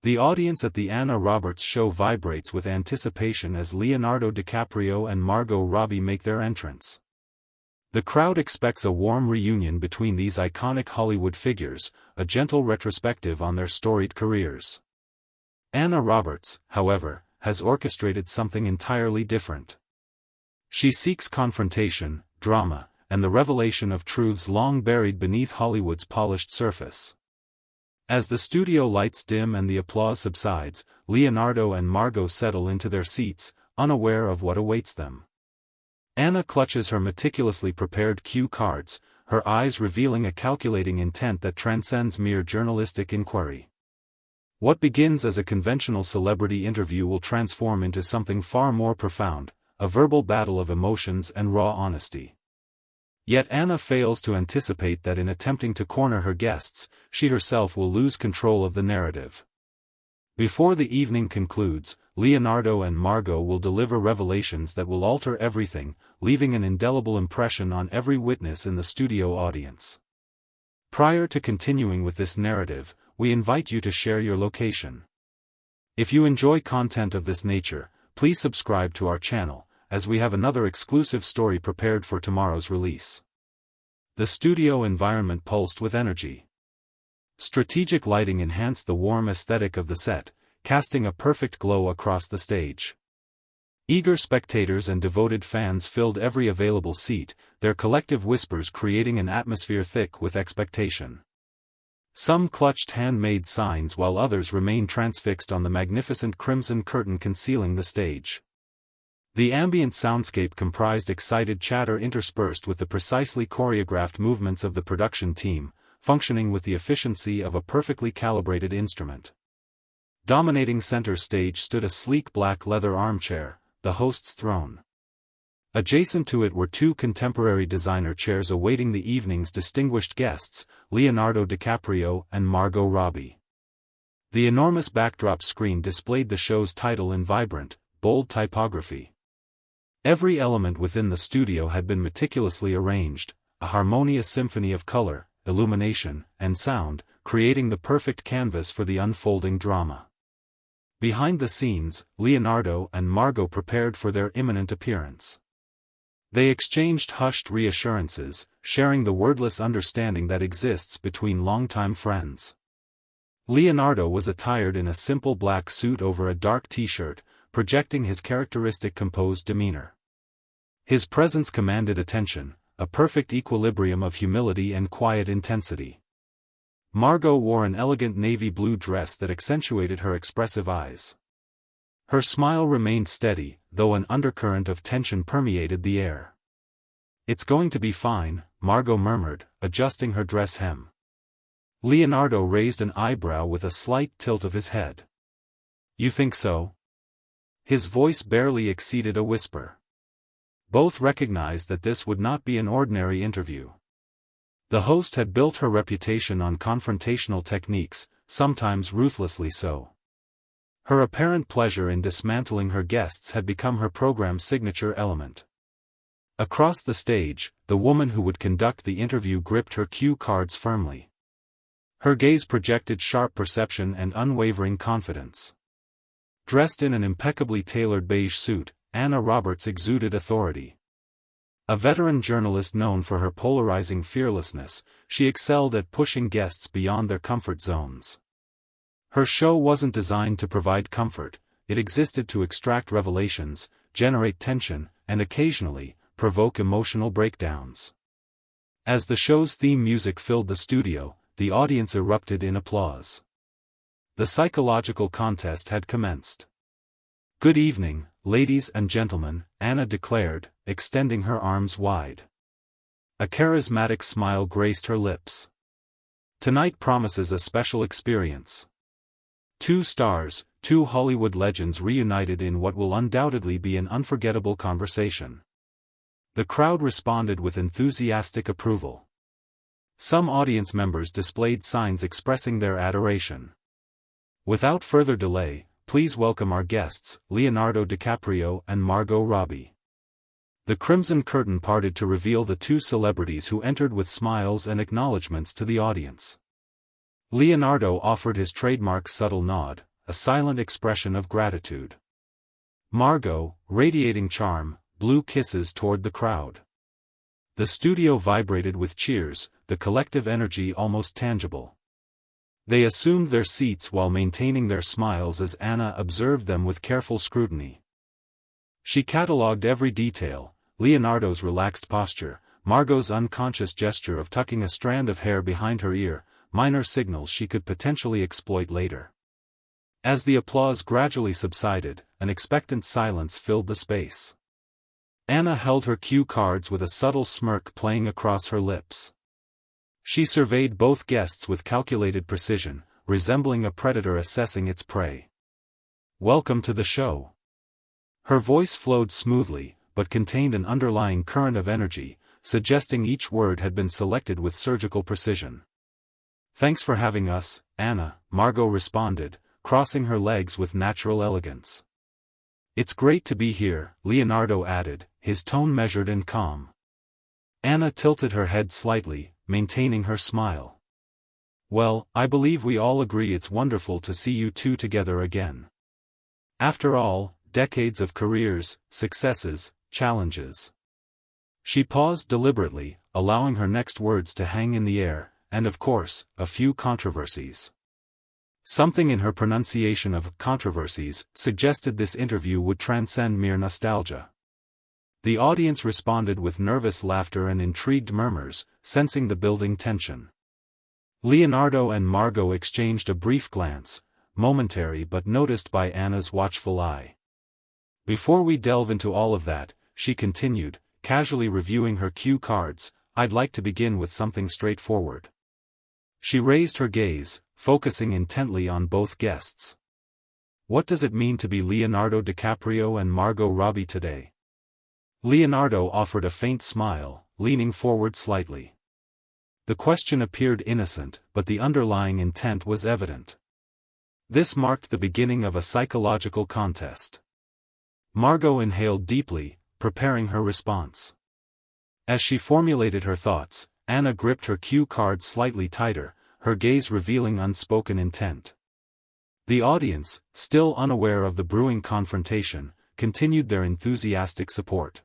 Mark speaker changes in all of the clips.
Speaker 1: The audience at the Anna Roberts show vibrates with anticipation as Leonardo DiCaprio and Margot Robbie make their entrance. The crowd expects a warm reunion between these iconic Hollywood figures, a gentle retrospective on their storied careers. Anna Roberts, however, has orchestrated something entirely different. She seeks confrontation, drama, and the revelation of truths long buried beneath Hollywood's polished surface. As the studio lights dim and the applause subsides, Leonardo and Margot settle into their seats, unaware of what awaits them. Anna clutches her meticulously prepared cue cards, her eyes revealing a calculating intent that transcends mere journalistic inquiry. What begins as a conventional celebrity interview will transform into something far more profound, a verbal battle of emotions and raw honesty. Yet Anna fails to anticipate that in attempting to corner her guests, she herself will lose control of the narrative. Before the evening concludes, Leonardo and Margot will deliver revelations that will alter everything, leaving an indelible impression on every witness in the studio audience. Prior to continuing with this narrative, we invite you to share your location. If you enjoy content of this nature, please subscribe to our channel, as we have another exclusive story prepared for tomorrow's release. The studio environment pulsed with energy. Strategic lighting enhanced the warm aesthetic of the set, casting a perfect glow across the stage. Eager spectators and devoted fans filled every available seat, their collective whispers creating an atmosphere thick with expectation. Some clutched handmade signs while others remained transfixed on the magnificent crimson curtain concealing the stage. The ambient soundscape comprised excited chatter interspersed with the precisely choreographed movements of the production team, functioning with the efficiency of a perfectly calibrated instrument. Dominating center stage stood a sleek black leather armchair, the host's throne. Adjacent to it were two contemporary designer chairs awaiting the evening's distinguished guests, Leonardo DiCaprio and Margot Robbie. The enormous backdrop screen displayed the show's title in vibrant, bold typography. Every element within the studio had been meticulously arranged, a harmonious symphony of color, illumination, and sound, creating the perfect canvas for the unfolding drama. Behind the scenes, Leonardo and Margot prepared for their imminent appearance. They exchanged hushed reassurances, sharing the wordless understanding that exists between longtime friends. Leonardo was attired in a simple black suit over a dark t-shirt, projecting his characteristic composed demeanor. His presence commanded attention, a perfect equilibrium of humility and quiet intensity. Margot wore an elegant navy blue dress that accentuated her expressive eyes. Her smile remained steady, though an undercurrent of tension permeated the air. "It's going to be fine," Margot murmured, adjusting her dress hem. Leonardo raised an eyebrow with a slight tilt of his head. "You think so?" His voice barely exceeded a whisper. Both recognized that this would not be an ordinary interview. The host had built her reputation on confrontational techniques, sometimes ruthlessly so. Her apparent pleasure in dismantling her guests had become her program's signature element. Across the stage, the woman who would conduct the interview gripped her cue cards firmly. Her gaze projected sharp perception and unwavering confidence. Dressed in an impeccably tailored beige suit, Anna Roberts exuded authority. A veteran journalist known for her polarizing fearlessness, she excelled at pushing guests beyond their comfort zones. Her show wasn't designed to provide comfort, it existed to extract revelations, generate tension, and occasionally, provoke emotional breakdowns. As the show's theme music filled the studio, the audience erupted in applause. The psychological contest had commenced. "Good evening, ladies and gentlemen," Anna declared, extending her arms wide. A charismatic smile graced her lips. "Tonight promises a special experience. Two stars, two Hollywood legends reunited in what will undoubtedly be an unforgettable conversation." The crowd responded with enthusiastic approval. Some audience members displayed signs expressing their adoration. Without further delay, please welcome our guests, Leonardo DiCaprio and Margot Robbie. The crimson curtain parted to reveal the two celebrities who entered with smiles and acknowledgments to the audience. Leonardo offered his trademark subtle nod, a silent expression of gratitude. Margot, radiating charm, blew kisses toward the crowd. The studio vibrated with cheers, the collective energy almost tangible. They assumed their seats while maintaining their smiles as Anna observed them with careful scrutiny. She catalogued every detail: Leonardo's relaxed posture, Margot's unconscious gesture of tucking a strand of hair behind her ear, minor signals she could potentially exploit later. As the applause gradually subsided, an expectant silence filled the space. Anna held her cue cards with a subtle smirk playing across her lips. She surveyed both guests with calculated precision, resembling a predator assessing its prey. "Welcome to the show." Her voice flowed smoothly, but contained an underlying current of energy, suggesting each word had been selected with surgical precision. "Thanks for having us, Anna," Margot responded, crossing her legs with natural elegance. "It's great to be here," Leonardo added, his tone measured and calm. Anna tilted her head slightly, maintaining her smile. "Well, I believe we all agree it's wonderful to see you two together again. After all, decades of careers, successes, challenges." She paused deliberately, allowing her next words to hang in the air, and of course, a few controversies. Something in her pronunciation of controversies suggested this interview would transcend mere nostalgia. The audience responded with nervous laughter and intrigued murmurs, sensing the building tension. Leonardo and Margot exchanged a brief glance, momentary but noticed by Anna's watchful eye. "Before we delve into all of that," she continued, casually reviewing her cue cards, "I'd like to begin with something straightforward." She raised her gaze, focusing intently on both guests. "What does it mean to be Leonardo DiCaprio and Margot Robbie today?" Leonardo offered a faint smile, leaning forward slightly. The question appeared innocent, but the underlying intent was evident. This marked the beginning of a psychological contest. Margot inhaled deeply, preparing her response. As she formulated her thoughts, Anna gripped her cue card slightly tighter, her gaze revealing unspoken intent. The audience, still unaware of the brewing confrontation, continued their enthusiastic support.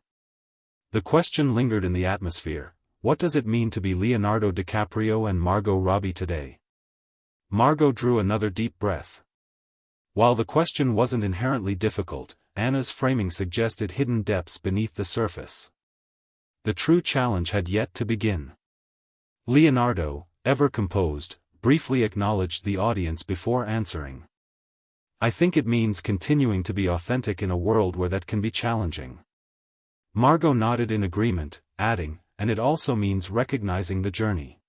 Speaker 1: The question lingered in the atmosphere: what does it mean to be Leonardo DiCaprio and Margot Robbie today? Margot drew another deep breath. While the question wasn't inherently difficult, Anna's framing suggested hidden depths beneath the surface. The true challenge had yet to begin. Leonardo, ever composed, briefly acknowledged the audience before answering. "I think it means continuing to be authentic in a world where that can be challenging." Margot nodded in agreement, adding, "And it also means recognizing the journey.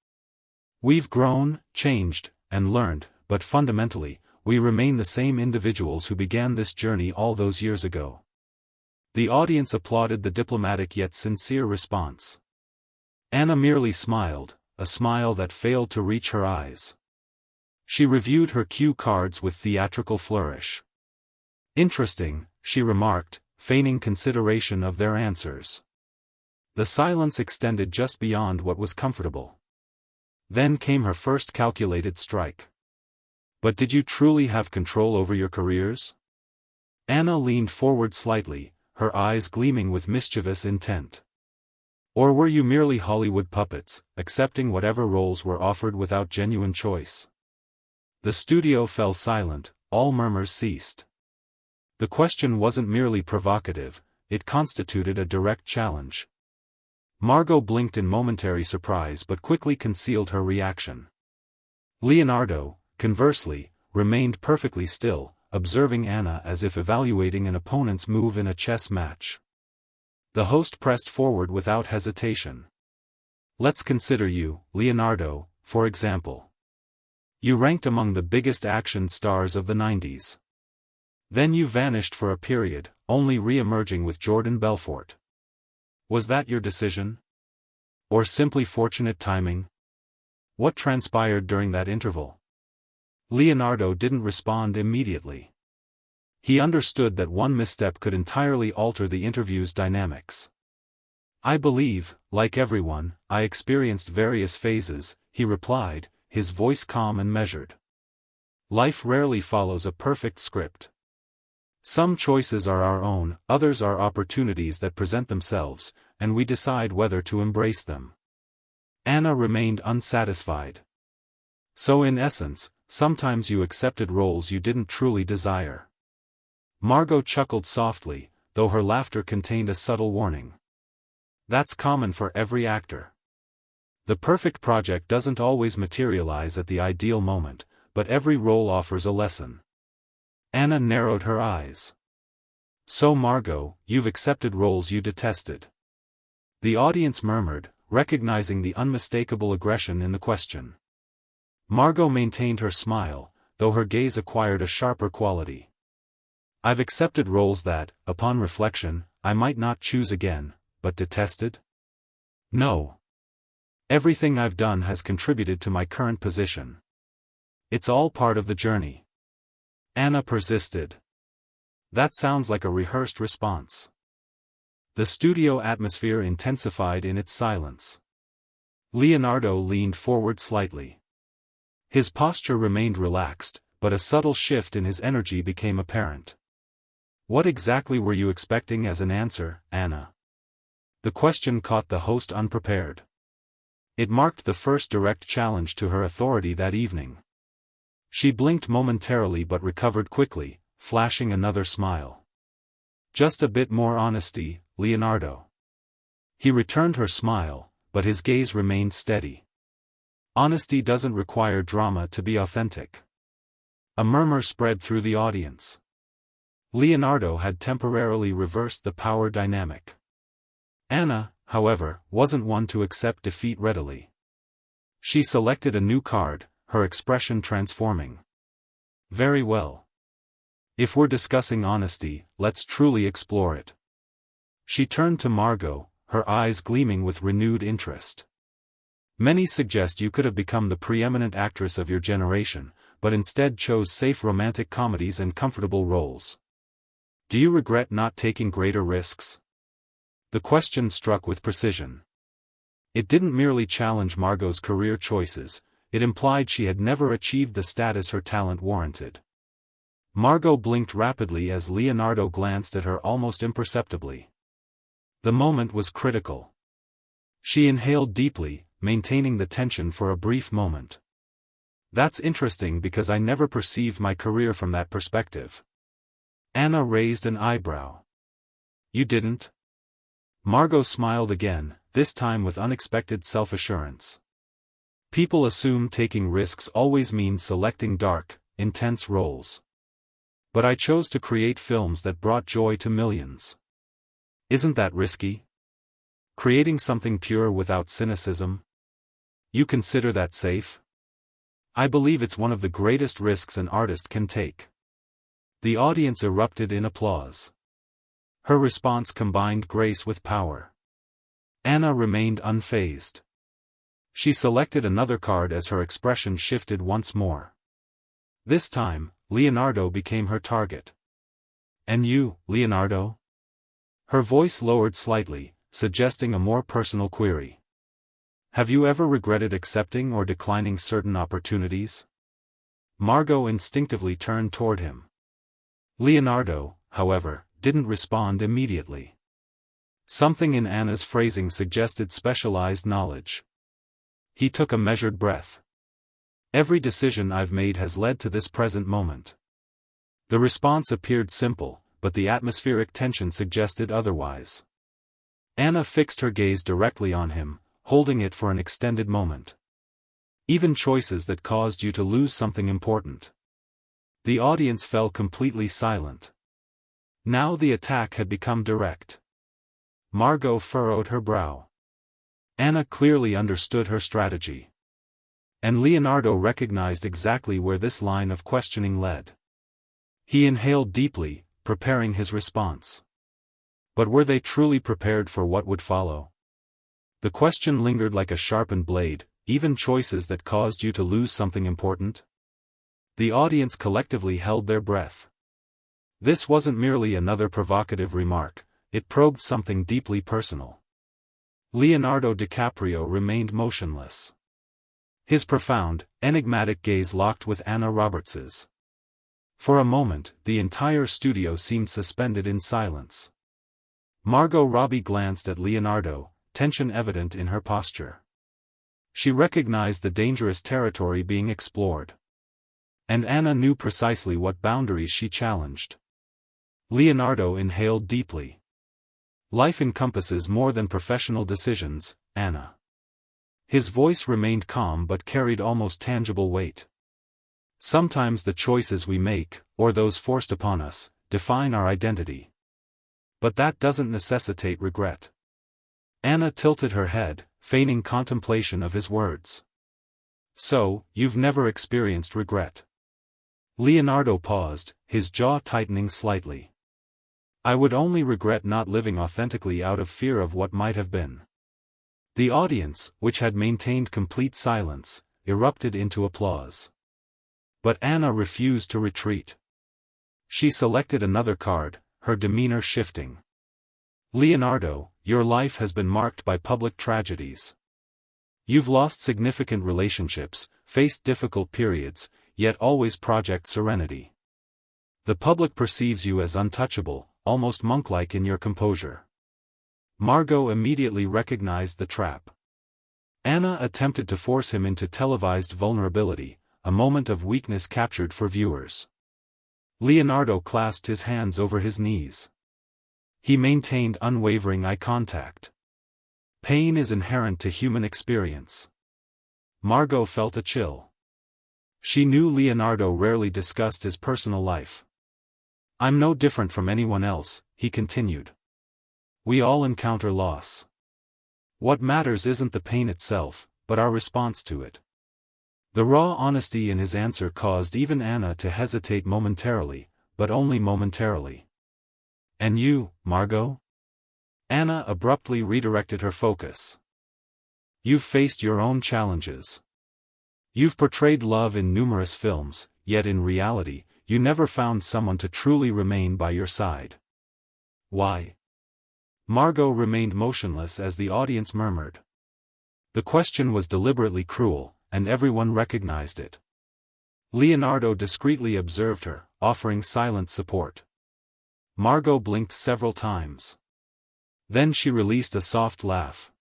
Speaker 1: We've grown, changed, and learned, but fundamentally, we remain the same individuals who began this journey all those years ago." The audience applauded the diplomatic yet sincere response. Anna merely smiled, a smile that failed to reach her eyes. She reviewed her cue cards with theatrical flourish. "Interesting," she remarked, feigning consideration of their answers. The silence extended just beyond what was comfortable. Then came her first calculated strike. "But did you truly have control over your careers?" Anna leaned forward slightly, her eyes gleaming with mischievous intent. "Or were you merely Hollywood puppets, accepting whatever roles were offered without genuine choice?" The studio fell silent, all murmurs ceased. The question wasn't merely provocative, it constituted a direct challenge. Margot blinked in momentary surprise but quickly concealed her reaction. Leonardo, conversely, remained perfectly still, observing Anna as if evaluating an opponent's move in a chess match. The host pressed forward without hesitation. "Let's consider you, Leonardo, for example. You ranked among the biggest action stars of the 90s. Then you vanished for a period, only re-emerging with Jordan Belfort. Was that your decision? Or simply fortunate timing? What transpired during that interval?" Leonardo didn't respond immediately. He understood that one misstep could entirely alter the interview's dynamics. "I believe, like everyone, I experienced various phases," he replied, his voice calm and measured. Life rarely follows a perfect script. Some choices are our own, others are opportunities that present themselves, and we decide whether to embrace them. Anna remained unsatisfied. So in essence, sometimes you accepted roles you didn't truly desire. Margot chuckled softly, though her laughter contained a subtle warning. That's common for every actor. The perfect project doesn't always materialize at the ideal moment, but every role offers a lesson. Anna narrowed her eyes. So Margot, you've accepted roles you detested. The audience murmured, recognizing the unmistakable aggression in the question. Margot maintained her smile, though her gaze acquired a sharper quality. I've accepted roles that, upon reflection, I might not choose again, but detested? No. Everything I've done has contributed to my current position. It's all part of the journey. Anna persisted. That sounds like a rehearsed response. The studio atmosphere intensified in its silence. Leonardo leaned forward slightly. His posture remained relaxed, but a subtle shift in his energy became apparent. What exactly were you expecting as an answer, Anna? The question caught the host unprepared. It marked the first direct challenge to her authority that evening. She blinked momentarily but recovered quickly, flashing another smile. Just a bit more honesty, Leonardo. He returned her smile, but his gaze remained steady. Honesty doesn't require drama to be authentic. A murmur spread through the audience. Leonardo had temporarily reversed the power dynamic. Anna, however, wasn't one to accept defeat readily. She selected a new card, her expression transforming. Very well. If we're discussing honesty, let's truly explore it. She turned to Margot, her eyes gleaming with renewed interest. Many suggest you could have become the preeminent actress of your generation, but instead chose safe romantic comedies and comfortable roles. Do you regret not taking greater risks? The question struck with precision. It didn't merely challenge Margot's career choices, it implied she had never achieved the status her talent warranted. Margot blinked rapidly as Leonardo glanced at her almost imperceptibly. The moment was critical. She inhaled deeply, maintaining the tension for a brief moment. That's interesting because I never perceived my career from that perspective. Anna raised an eyebrow. You didn't? Margot smiled again, this time with unexpected self-assurance. People assume taking risks always means selecting dark, intense roles. But I chose to create films that brought joy to millions. Isn't that risky? Creating something pure without cynicism? You consider that safe? I believe it's one of the greatest risks an artist can take. The audience erupted in applause. Her response combined grace with power. Anna remained unfazed. She selected another card as her expression shifted once more. This time, Leonardo became her target. And you, Leonardo? Her voice lowered slightly, suggesting a more personal query. Have you ever regretted accepting or declining certain opportunities? Margot instinctively turned toward him. Leonardo, however, didn't respond immediately. Something in Anna's phrasing suggested specialized knowledge. He took a measured breath. Every decision I've made has led to this present moment. The response appeared simple, but the atmospheric tension suggested otherwise. Anna fixed her gaze directly on him, holding it for an extended moment. Even choices that caused you to lose something important. The audience fell completely silent. Now the attack had become direct. Margot furrowed her brow. Anna clearly understood her strategy. And Leonardo recognized exactly where this line of questioning led. He inhaled deeply, preparing his response. But were they truly prepared for what would follow? The question lingered like a sharpened blade, even choices that caused you to lose something important? The audience collectively held their breath. This wasn't merely another provocative remark, it probed something deeply personal. Leonardo DiCaprio remained motionless. His profound, enigmatic gaze locked with Anna Roberts's. For a moment, the entire studio seemed suspended in silence. Margot Robbie glanced at Leonardo, tension evident in her posture. She recognized the dangerous territory being explored. And Anna knew precisely what boundaries she challenged. Leonardo inhaled deeply. Life encompasses more than professional decisions, Anna. His voice remained calm but carried almost tangible weight. Sometimes the choices we make, or those forced upon us, define our identity. But that doesn't necessitate regret. Anna tilted her head, feigning contemplation of his words. So, you've never experienced regret? Leonardo paused, his jaw tightening slightly. I would only regret not living authentically out of fear of what might have been. The audience, which had maintained complete silence, erupted into applause. But Anna refused to retreat. She selected another card, her demeanor shifting. Leonardo, your life has been marked by public tragedies. You've lost significant relationships, faced difficult periods, yet always project serenity. The public perceives you as untouchable, almost monk-like in your composure. Margot immediately recognized the trap. Anna attempted to force him into televised vulnerability, a moment of weakness captured for viewers. Leonardo clasped his hands over his knees. He maintained unwavering eye contact. Pain is inherent to human experience. Margot felt a chill. She knew Leonardo rarely discussed his personal life. I'm no different from anyone else, he continued. We all encounter loss. What matters isn't the pain itself, but our response to it. The raw honesty in his answer caused even Anna to hesitate momentarily, but only momentarily. And you, Margot? Anna abruptly redirected her focus. You've faced your own challenges. You've portrayed love in numerous films, yet in reality, you never found someone to truly remain by your side. Why? Margot remained motionless as the audience murmured. The question was deliberately cruel, and everyone recognized it. Leonardo discreetly observed her, offering silent support. Margot blinked several times. Then she released a soft laugh.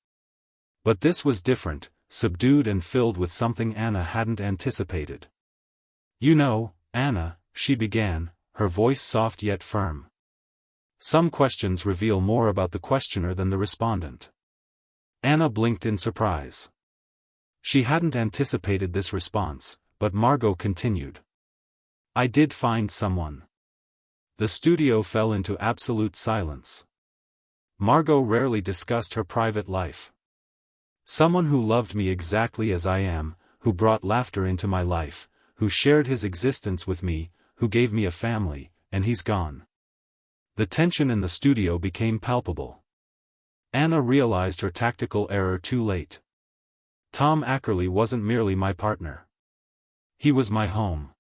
Speaker 1: But this was different, subdued and filled with something Anna hadn't anticipated. You know, Anna, she began, her voice soft yet firm. Some questions reveal more about the questioner than the respondent. Anna blinked in surprise. She hadn't anticipated this response, but Margot continued. I did find someone. The studio fell into absolute silence. Margot rarely discussed her private life. Someone who loved me exactly as I am, who brought laughter into my life, who shared his existence with me, who gave me a family, and he's gone. The tension in the studio became palpable. Anna realized her tactical error too late. Tom Ackerley wasn't merely my partner. He was my home.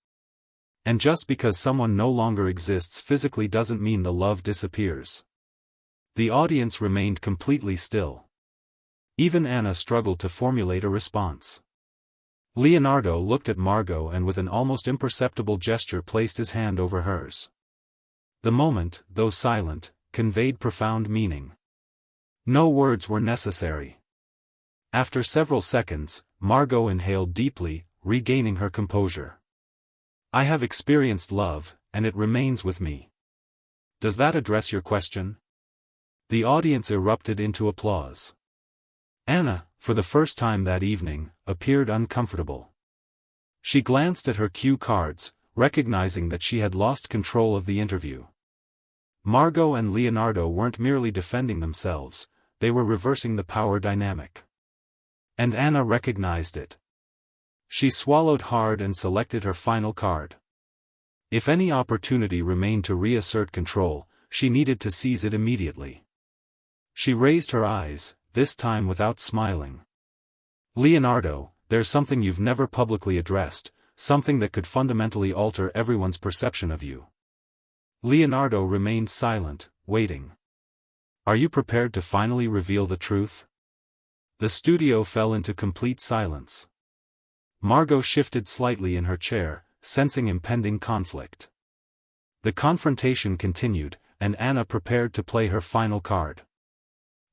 Speaker 1: And just because someone no longer exists physically doesn't mean the love disappears. The audience remained completely still. Even Anna struggled to formulate a response. Leonardo looked at Margot and with an almost imperceptible gesture placed his hand over hers. The moment, though silent, conveyed profound meaning. No words were necessary. After several seconds, Margot inhaled deeply, regaining her composure. I have experienced love, and it remains with me. Does that address your question? The audience erupted into applause. Anna, for the first time that evening, appeared uncomfortable. She glanced at her cue cards, recognizing that she had lost control of the interview. Margot and Leonardo weren't merely defending themselves, they were reversing the power dynamic. And Anna recognized it. She swallowed hard and selected her final card. If any opportunity remained to reassert control, she needed to seize it immediately. She raised her eyes, this time without smiling. Leonardo, there's something you've never publicly addressed, something that could fundamentally alter everyone's perception of you. Leonardo remained silent, waiting. Are you prepared to finally reveal the truth? The studio fell into complete silence. Margot shifted slightly in her chair, sensing impending conflict. The confrontation continued, and Anna prepared to play her final card.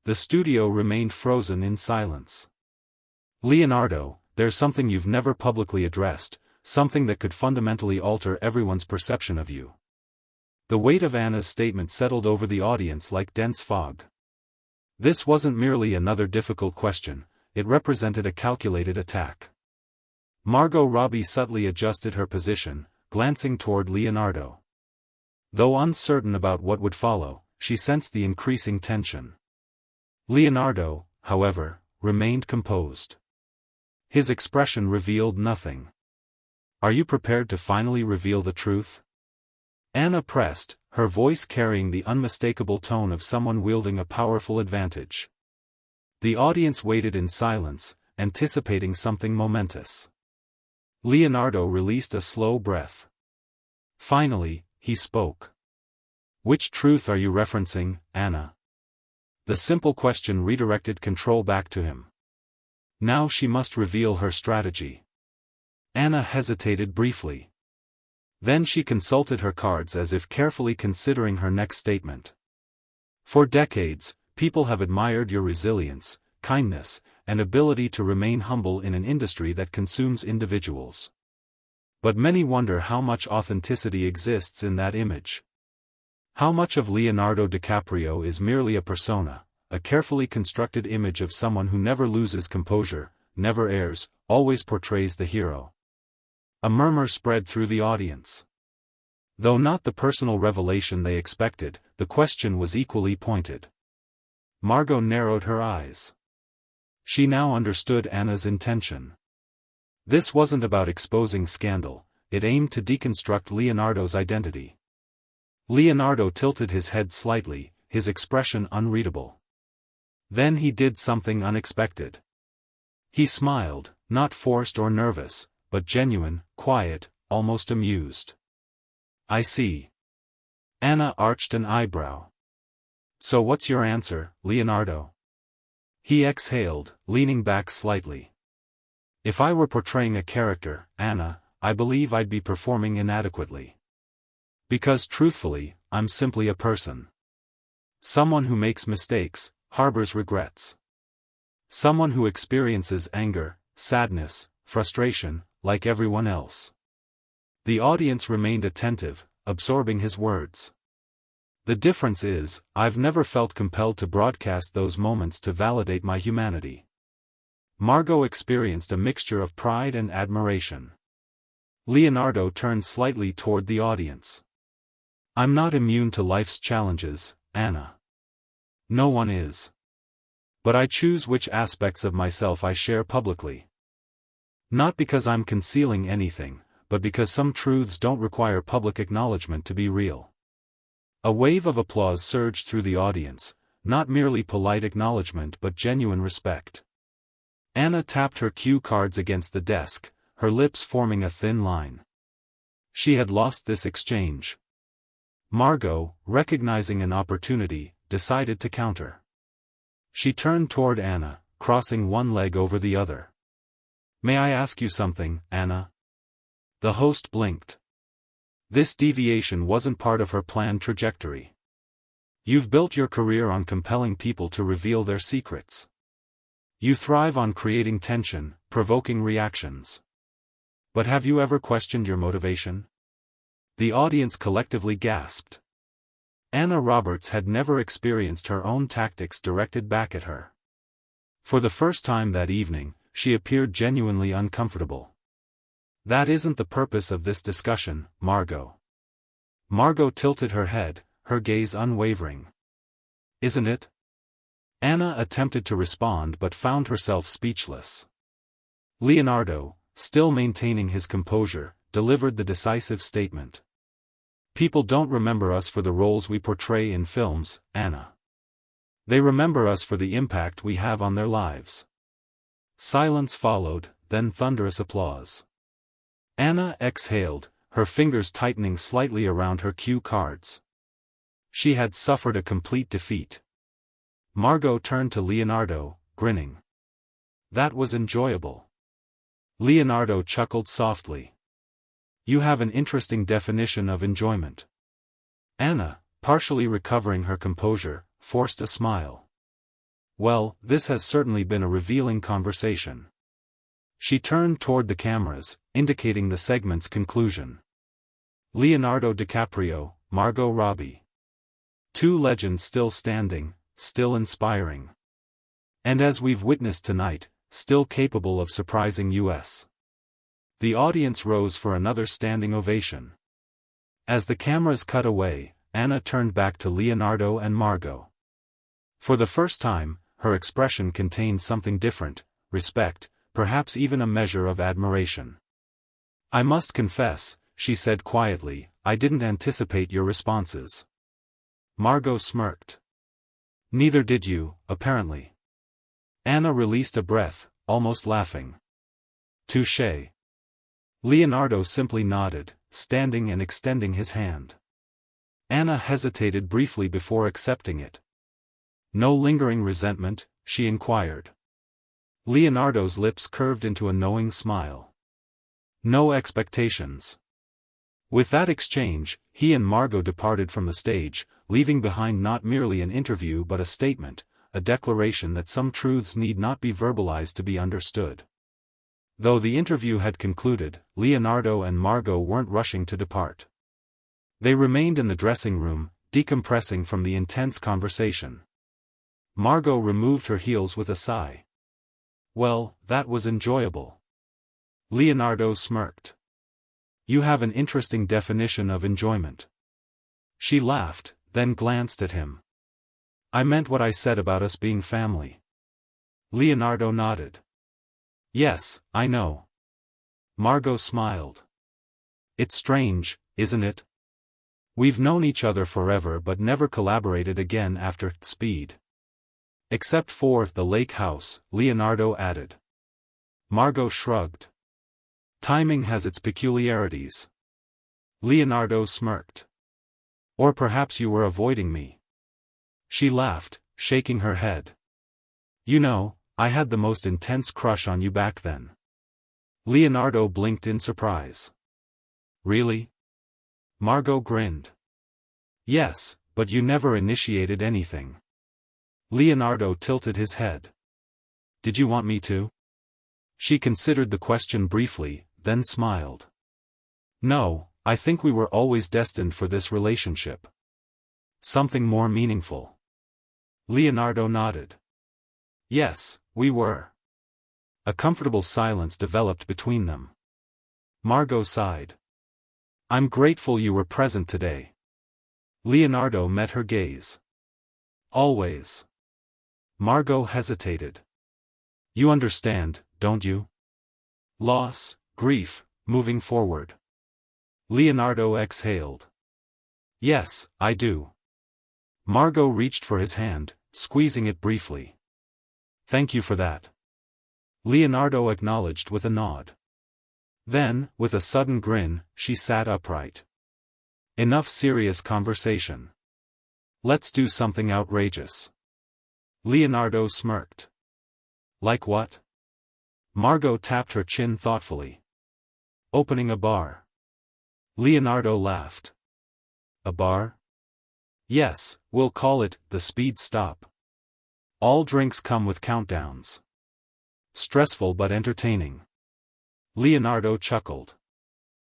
Speaker 1: The studio remained frozen in silence. Leonardo, there's something you've never publicly addressed, something that could fundamentally alter everyone's perception of you. The weight of Anna's statement settled over the audience like dense fog. This wasn't merely another difficult question, it represented a calculated attack. Margot Robbie subtly adjusted her position, glancing toward Leonardo. Though uncertain about what would follow, she sensed the increasing tension. Leonardo, however, remained composed. His expression revealed nothing. "Are you prepared to finally reveal the truth?" Anna pressed, her voice carrying the unmistakable tone of someone wielding a powerful advantage. The audience waited in silence, anticipating something momentous. Leonardo released a slow breath. Finally, he spoke. "Which truth are you referencing, Anna?" The simple question redirected control back to him. Now she must reveal her strategy. Anna hesitated briefly. Then she consulted her cards as if carefully considering her next statement. "For decades, people have admired your resilience, kindness, and ability to remain humble in an industry that consumes individuals. But many wonder how much authenticity exists in that image. How much of Leonardo DiCaprio is merely a persona, a carefully constructed image of someone who never loses composure, never errs, always portrays the hero." A murmur spread through the audience. Though not the personal revelation they expected, the question was equally pointed. Margot narrowed her eyes. She now understood Anna's intention. This wasn't about exposing scandal, it aimed to deconstruct Leonardo's identity. Leonardo tilted his head slightly, his expression unreadable. Then he did something unexpected. He smiled, not forced or nervous, but genuine, quiet, almost amused. "I see." Anna arched an eyebrow. "So what's your answer, Leonardo?" He exhaled, leaning back slightly. "If I were portraying a character, Anna, I believe I'd be performing inadequately. Because truthfully, I'm simply a person. Someone who makes mistakes, harbors regrets. Someone who experiences anger, sadness, frustration, like everyone else." The audience remained attentive, absorbing his words. "The difference is, I've never felt compelled to broadcast those moments to validate my humanity." Margot experienced a mixture of pride and admiration. Leonardo turned slightly toward the audience. "I'm not immune to life's challenges, Anna. No one is. But I choose which aspects of myself I share publicly. Not because I'm concealing anything, but because some truths don't require public acknowledgement to be real." A wave of applause surged through the audience, not merely polite acknowledgement but genuine respect. Anna tapped her cue cards against the desk, her lips forming a thin line. She had lost this exchange. Margot, recognizing an opportunity, decided to counter. She turned toward Anna, crossing one leg over the other. "May I ask you something, Anna?" The host blinked. This deviation wasn't part of her planned trajectory. "You've built your career on compelling people to reveal their secrets. You thrive on creating tension, provoking reactions. But have you ever questioned your motivation?" The audience collectively gasped. Anna Roberts had never experienced her own tactics directed back at her. For the first time that evening, she appeared genuinely uncomfortable. "That isn't the purpose of this discussion, Margot." Margot tilted her head, her gaze unwavering. "Isn't it?" Anna attempted to respond but found herself speechless. Leonardo, still maintaining his composure, delivered the decisive statement. "People don't remember us for the roles we portray in films, Anna. They remember us for the impact we have on their lives." Silence followed, then thunderous applause. Anna exhaled, her fingers tightening slightly around her cue cards. She had suffered a complete defeat. Margot turned to Leonardo, grinning. "That was enjoyable." Leonardo chuckled softly. You have an interesting definition of enjoyment. Anna, partially recovering her composure, forced a smile. Well, this has certainly been a revealing conversation. She turned toward the cameras, indicating the segment's conclusion. Leonardo DiCaprio, Margot Robbie. Two legends still standing, still inspiring. And as we've witnessed tonight, still capable of surprising us. The audience rose for another standing ovation. As the cameras cut away, Anna turned back to Leonardo and Margot. For the first time, her expression contained something different, respect, perhaps even a measure of admiration. I must confess, she said quietly, I didn't anticipate your responses. Margot smirked. Neither did you, apparently. Anna released a breath, almost laughing. Touché. Leonardo simply nodded, standing and extending his hand. Anna hesitated briefly before accepting it. No lingering resentment, she inquired. Leonardo's lips curved into a knowing smile. No expectations. With that exchange, he and Margot departed from the stage, leaving behind not merely an interview but a statement, a declaration that some truths need not be verbalized to be understood. Though the interview had concluded, Leonardo and Margot weren't rushing to depart. They remained in the dressing room, decompressing from the intense conversation. Margot removed her heels with a sigh. Well, that was enjoyable. Leonardo smirked. You have an interesting definition of enjoyment. She laughed, then glanced at him. I meant what I said about us being family. Leonardo nodded. Yes, I know. Margot smiled. It's strange, isn't it? We've known each other forever but never collaborated again after Speed. Except for the lake house, Leonardo added. Margot shrugged. Timing has its peculiarities. Leonardo smirked. Or perhaps you were avoiding me. She laughed, shaking her head. You know, I had the most intense crush on you back then. Leonardo blinked in surprise. Really? Margot grinned. Yes, but you never initiated anything. Leonardo tilted his head. Did you want me to? She considered the question briefly, then smiled. No, I think we were always destined for this relationship. Something more meaningful. Leonardo nodded. Yes, we were. A comfortable silence developed between them. Margot sighed. I'm grateful you were present today. Leonardo met her gaze. Always. Margot hesitated. You understand, don't you? Loss, grief, moving forward. Leonardo exhaled. Yes, I do. Margot reached for his hand, squeezing it briefly. Thank you for that. Leonardo acknowledged with a nod. Then, with a sudden grin, she sat upright. Enough serious conversation. Let's do something outrageous. Leonardo smirked. Like what? Margot tapped her chin thoughtfully. Opening a bar. Leonardo laughed. A bar? Yes, we'll call it the Speed Stop. All drinks come with countdowns. Stressful but entertaining. Leonardo chuckled.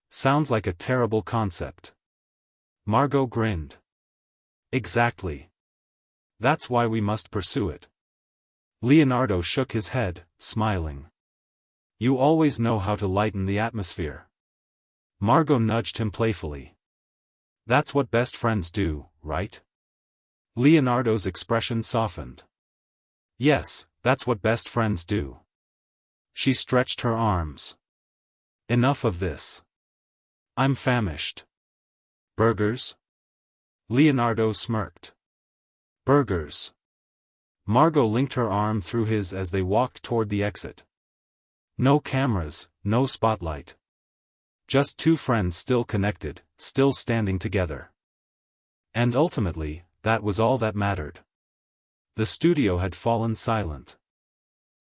Speaker 1: Sounds like a terrible concept. Margot grinned. Exactly. That's why we must pursue it. Leonardo shook his head, smiling. You always know how to lighten the atmosphere. Margot nudged him playfully. That's what best friends do, right? Leonardo's expression softened. Yes, that's what best friends do. She stretched her arms. Enough of this. I'm famished. Burgers? Leonardo smirked. Burgers. Margot linked her arm through his as they walked toward the exit. No cameras, no spotlight. Just two friends still connected, still standing together. And ultimately, that was all that mattered. The studio had fallen silent.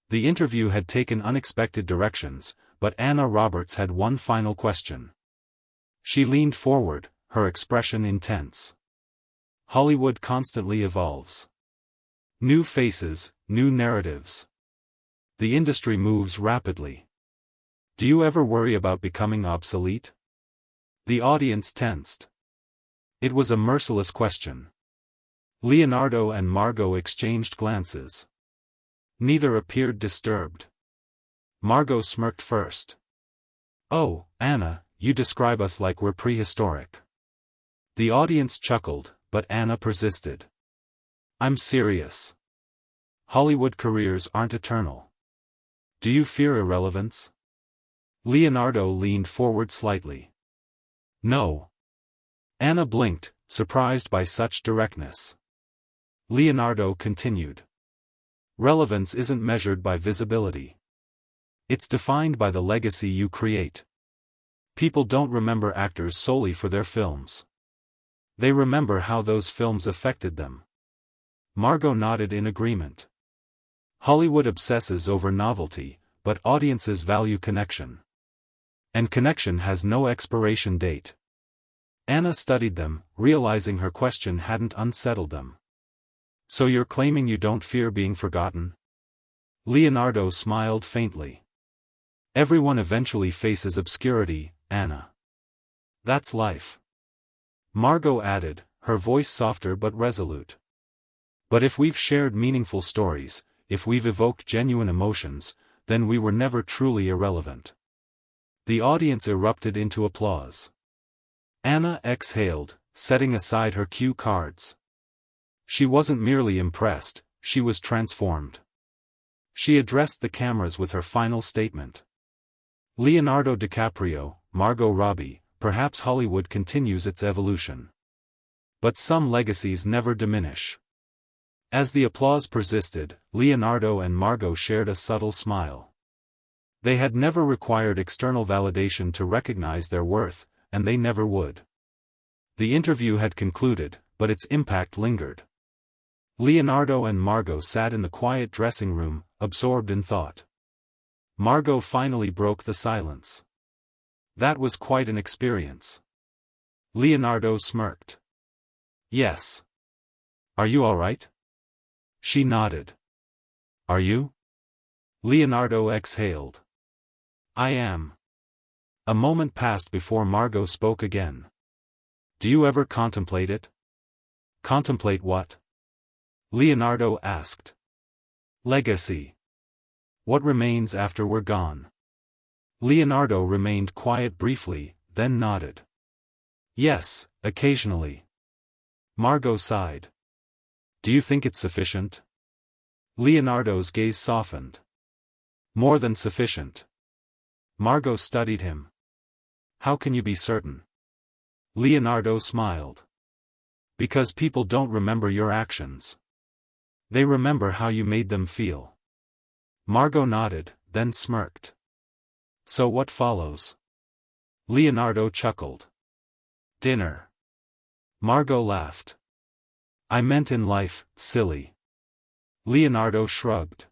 Speaker 1: The interview had taken unexpected directions, but Anna Roberts had one final question. She leaned forward, her expression intense. Hollywood constantly evolves. New faces, new narratives. The industry moves rapidly. Do you ever worry about becoming obsolete? The audience tensed. It was a merciless question. Leonardo and Margot exchanged glances. Neither appeared disturbed. Margot smirked first. "Oh, Anna, you describe us like we're prehistoric." The audience chuckled, but Anna persisted. "I'm serious. Hollywood careers aren't eternal. Do you fear irrelevance?" Leonardo leaned forward slightly. "No." Anna blinked, surprised by such directness. Leonardo continued. "Relevance isn't measured by visibility. It's defined by the legacy you create. People don't remember actors solely for their films. They remember how those films affected them." Margot nodded in agreement. Hollywood obsesses over novelty, but audiences value connection. And connection has no expiration date. Anna studied them, realizing her question hadn't unsettled them. "So you're claiming you don't fear being forgotten?" Leonardo smiled faintly. "Everyone eventually faces obscurity, Anna. That's life." Margot added, her voice softer but resolute. "But if we've shared meaningful stories, if we've evoked genuine emotions, then we were never truly irrelevant." The audience erupted into applause. Anna exhaled, setting aside her cue cards. She wasn't merely impressed, she was transformed. She addressed the cameras with her final statement. "Leonardo DiCaprio, Margot Robbie, perhaps Hollywood continues its evolution. But some legacies never diminish." As the applause persisted, Leonardo and Margot shared a subtle smile. They had never required external validation to recognize their worth, and they never would. The interview had concluded, but its impact lingered. Leonardo and Margot sat in the quiet dressing room, absorbed in thought. Margot finally broke the silence. "That was quite an experience." Leonardo smirked. "Yes. Are you all right?" She nodded. "Are you?" Leonardo exhaled. "I am." A moment passed before Margot spoke again. "Do you ever contemplate it?" "Contemplate what?" Leonardo asked. "Legacy. What remains after we're gone?" Leonardo remained quiet briefly, then nodded. "Yes, occasionally." Margot sighed. "Do you think it's sufficient?" Leonardo's gaze softened. "More than sufficient." Margot studied him. "How can you be certain?" Leonardo smiled. "Because people don't remember your actions. They remember how you made them feel." Margot nodded, then smirked. "So what follows?" Leonardo chuckled. "Dinner." Margot laughed. "I meant in life, silly." Leonardo shrugged.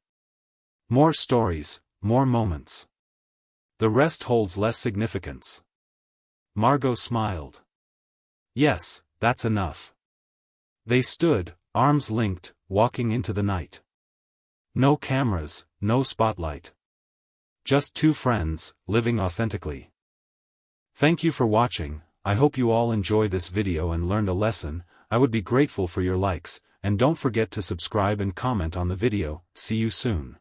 Speaker 1: "More stories, more moments. The rest holds less significance." Margot smiled. "Yes, that's enough." They stood, arms linked, walking into the night. No cameras, no spotlight. Just two friends, living authentically. Thank you for watching. I hope you all enjoy this video and learned a lesson. I would be grateful for your likes, and don't forget to subscribe and comment on the video. See you soon.